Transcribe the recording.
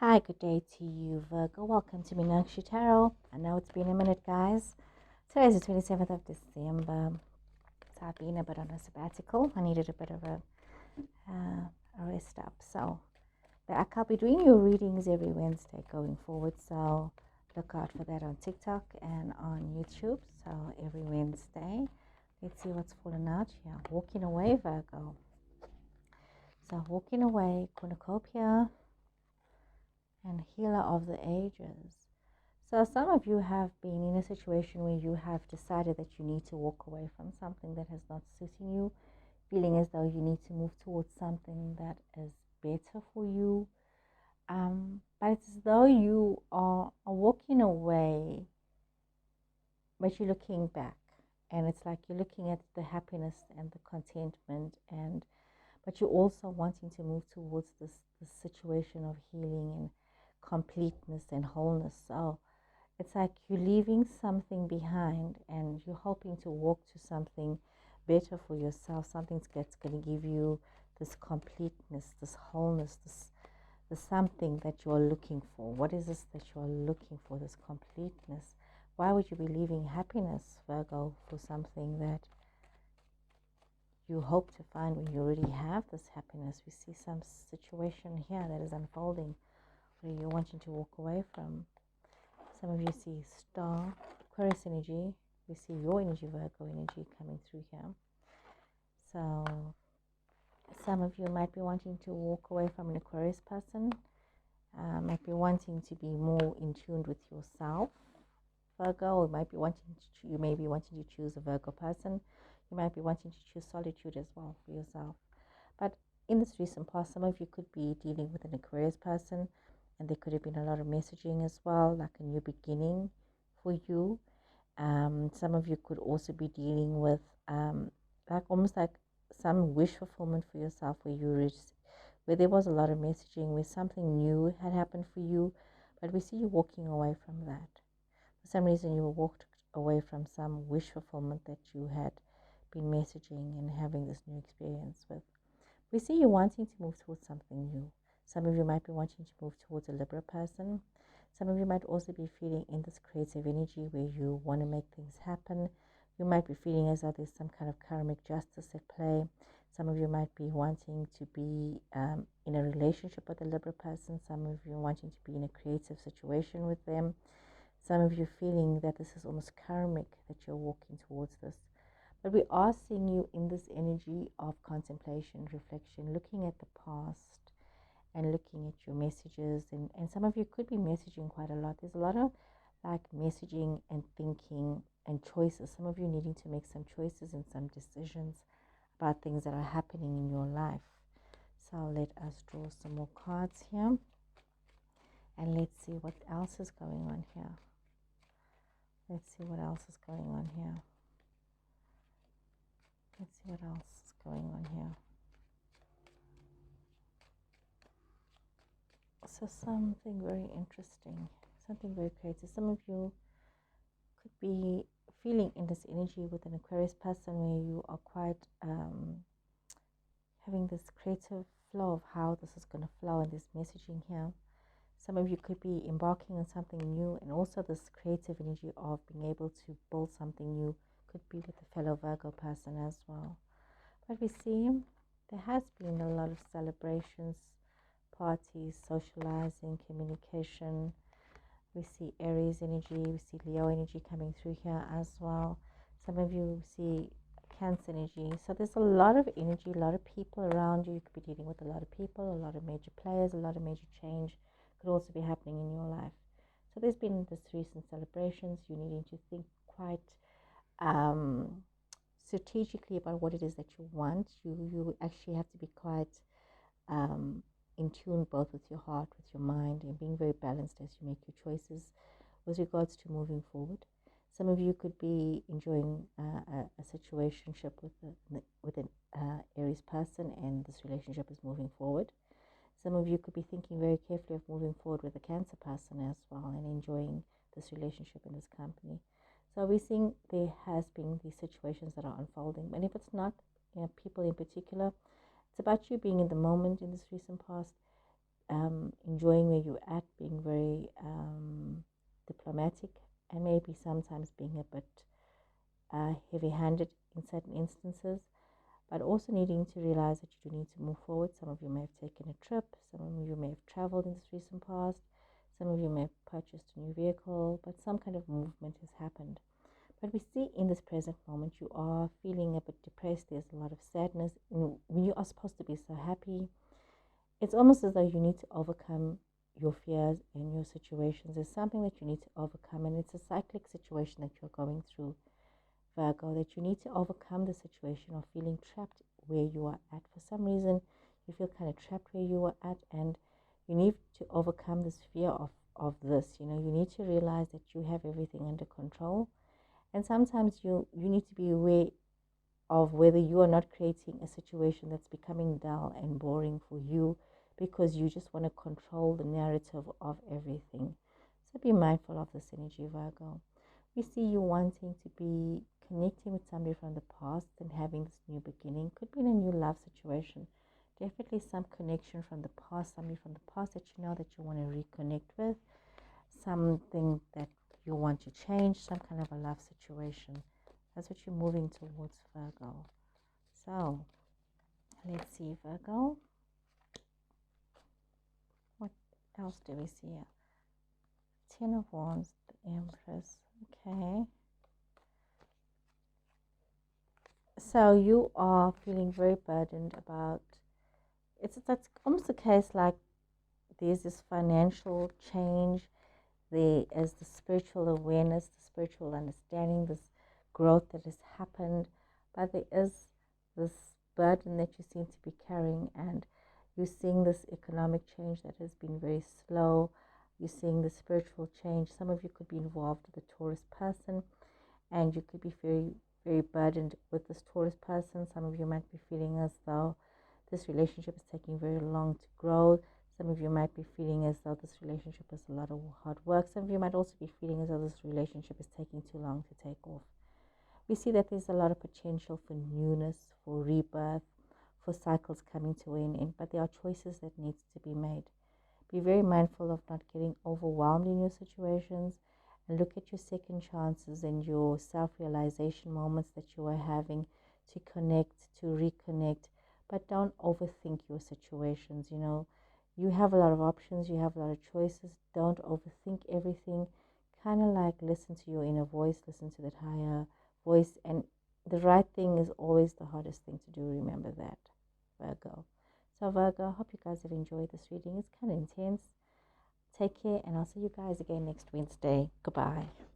Hi, good day to you, Virgo. Welcome to Meenakshi Tarot. I know it's been a minute, guys. Today is the 27th of December. So I've been a bit on a sabbatical. I needed a bit of a rest up. So I'll be doing your readings every Wednesday going forward. So look out for that on TikTok and on YouTube. So every Wednesday. Let's see what's fallen out here. Walking away, Virgo. So walking away, cornucopia, and healer of the ages. So some of you have been in a situation where you have decided that you need to walk away from something that has not suiting you, feeling as though you need to move towards something that is better for you. But it's as though you are walking away, but you're looking back. And it's like you're looking at the happiness and the contentment, but you're also wanting to move towards this situation of healing and completeness and wholeness. So it's like you're leaving something behind and you're hoping to walk to something better for yourself, something that's going to give you this completeness, this wholeness, this something that you're looking for. What is this that you're looking for, this completeness? Why would you be leaving happiness, Virgo, for something that you hope to find when you already have this happiness? We see some situation here that is unfolding where you're wanting to walk away from. Some of you see star, Aquarius energy. We see your energy, Virgo energy coming through here. So some of you might be wanting to walk away from an Aquarius person. Might be wanting to be more in tune with yourself, Virgo. Or you may be wanting to choose a Virgo person. You might be wanting to choose solitude as well for yourself. But in this recent past, some of you could be dealing with an Aquarius person, and there could have been a lot of messaging as well, like a new beginning for you. Some of you could also be dealing with almost like some wish fulfillment for yourself, where there was a lot of messaging, where something new had happened for you, but we see you walking away from that. For some reason, you walked away from some wish fulfillment that you had been messaging and having this new experience with. We see you wanting to move towards something new. Some of you might be wanting to move towards a Libra person. Some of you might also be feeling in this creative energy where you want to make things happen. You might be feeling as though there's some kind of karmic justice at play. Some of you might be wanting to be in a relationship with a Libra person. Some of you wanting to be in a creative situation with them. Some of you feeling that this is almost karmic, that you're walking towards this. But we are seeing you in this energy of contemplation, reflection, looking at the past and looking at your messages. And some of you could be messaging quite a lot. There's a lot of like messaging and thinking and choices. Some of you needing to make some choices and some decisions about things that are happening in your life. So let us draw some more cards here. And let's see what else is going on here. Let's see what else is going on here. Let's see what else is going on here. So something very interesting, something very creative. Some of you could be feeling in this energy with an Aquarius person where you are quite having this creative flow of how this is going to flow and this messaging here. Some of you could be embarking on something new, and also this creative energy of being able to build something new could be with a fellow Virgo person as well. But we see there has been a lot of celebrations, parties, socializing, communication. We see Aries energy, we see Leo energy coming through here as well. Some of you see Cancer energy. So there's a lot of energy, a lot of people around you. You could be dealing with a lot of people, a lot of major players, a lot of major change could also be happening in your life. So there's been this recent celebrations. You needing to think quite strategically about what it is that you want. You actually have to be quite in tune both with your heart, with your mind, and being very balanced as you make your choices with regards to moving forward. Some of you could be enjoying a situationship with an Aries person, and this relationship is moving forward. Some of you could be thinking very carefully of moving forward with a Cancer person as well, and enjoying this relationship and this company. So we're seeing there has been these situations that are unfolding. And if it's not people in particular, it's about you being in the moment in this recent past, enjoying where you're at, being very diplomatic, and maybe sometimes being a bit heavy-handed in certain instances, but also needing to realize that you do need to move forward. Some of you may have taken a trip, some of you may have traveled in this recent past, some of you may have purchased a new vehicle, but some kind of movement has happened. But we see in this present moment you are feeling a bit depressed. There's a lot of sadness. When you are supposed to be so happy, it's almost as though you need to overcome your fears and your situations. There's something that you need to overcome, and it's a cyclic situation that you're going through, Virgo, that you need to overcome the situation of feeling trapped where you are at. For some reason, you feel kind of trapped where you are at, and you need to overcome this fear of this. You need to realize that you have everything under control. And sometimes you need to be aware of whether you are not creating a situation that's becoming dull and boring for you because you just want to control the narrative of everything. So be mindful of this energy, Virgo. We see you wanting to be connecting with somebody from the past and having this new beginning. Could be in a new love situation. Definitely some connection from the past, somebody from the past that you know that you want to reconnect with. Something that you want to change, some kind of a love situation. That's what you're moving towards, Virgo. So, let's see, Virgo. What else do we see here? Ten of Wands, the Empress. Okay. So you are feeling very burdened about, that's almost a case like there's this financial change, there is the spiritual awareness, the spiritual understanding, this growth that has happened, but there is this burden that you seem to be carrying, and you're seeing this economic change that has been very slow. You're seeing the spiritual change. Some of you could be involved with a Taurus person, and you could be very, very burdened with this Taurus person. Some of you might be feeling as though this relationship is taking very long to grow. Some of you might be feeling as though this relationship is a lot of hard work. Some of you might also be feeling as though this relationship is taking too long to take off. We see that there's a lot of potential for newness, for rebirth, for cycles coming to an end, but there are choices that need to be made. Be very mindful of not getting overwhelmed in your situations, and look at your second chances and your self-realization moments that you are having to connect, to reconnect, but don't overthink your situations. You have a lot of options, you have a lot of choices. Don't overthink everything. Kind of like listen to your inner voice, listen to that higher voice, and the right thing is always the hardest thing to do. Remember that, Virgo. So Virgo, I hope you guys have enjoyed this reading. It's kind of intense. Take care, and I'll see you guys again next Wednesday. Goodbye.